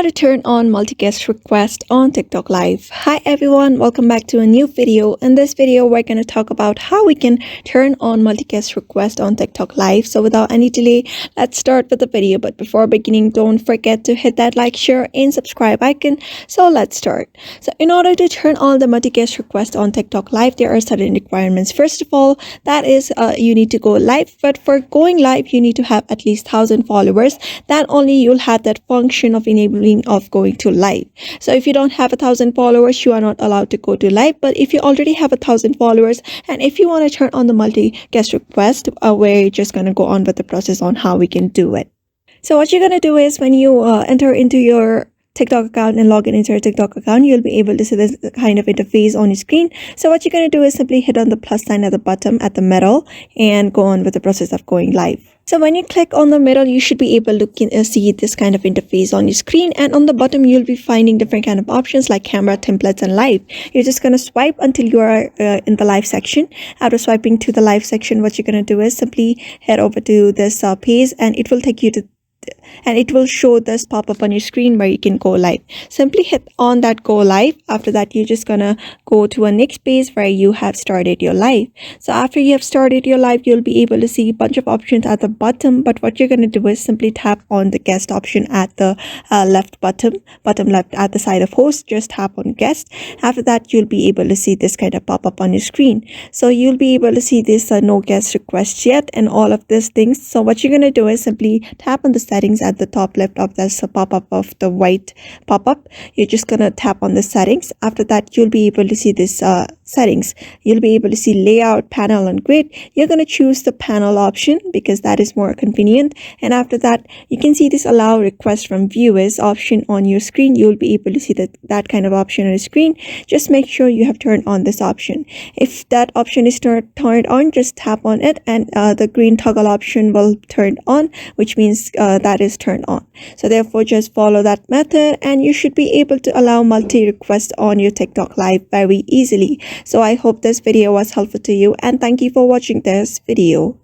How to turn on multi-guest request on TikTok Live. Hi everyone, welcome back to a new video. In this video, we're going to talk about how we can turn on multi-guest request on TikTok Live. So without any delay, let's start with the video. But before beginning, don't forget to hit that like, share, and subscribe icon. So let's start. So in order to turn on the multi-guest request on TikTok Live, there are certain requirements. First of all, that is you need to go live. But for going live, you need to have at least 1,000 followers. Then only you'll have that function of enabling of going to live. So if you don't have 1,000 followers, you are not allowed to go to live. But if you already have 1,000 followers, and if you want to turn on the multi-guest request, we're just going to go on with the process on how we can do it. So what you're going to do is when you enter into your TikTok account and log in into your TikTok account, you'll be able to see this kind of interface on your screen. So what you're going to do is simply hit on the plus sign at the bottom at the middle and go on with the process of going live. So when you click on the middle, you should be able to see this kind of interface on your screen. And on the bottom, you'll be finding different kind of options like camera, templates, and live. You're just going to swipe until you are in the live section. After swiping to the live section, what you're going to do is simply head over to this page, and it will take you to it will show this pop-up on your screen where you can go live. Simply hit on that go live. After that, you're just gonna go to a next page where you have started your live. So after you have started your live, you'll be able to see a bunch of options at the bottom. But what you're gonna do is simply tap on the guest option at the bottom left at the side of host. Just tap on guest. After that, you'll be able to see this kind of pop-up on your screen. So you'll be able to see this no guest requests yet and all of these things. So what you're gonna do is simply tap on the settings at the top left of this pop-up of the white pop-up. You're just gonna tap on the settings. After that, you'll be able to see this settings. You'll be able to see layout, panel, and grid. You're gonna choose the panel option because that is more convenient. And after that, you can see this allow request from viewers option on your screen. You'll be able to see that kind of option on your screen. Just make sure you have turned on this option. If that option is turned on, just tap on it and the green toggle option will turn on, which means that is turned on. So therefore, just follow that method and you should be able to allow multi requests on your TikTok Live very easily. So I hope this video was helpful to you and thank you for watching this video.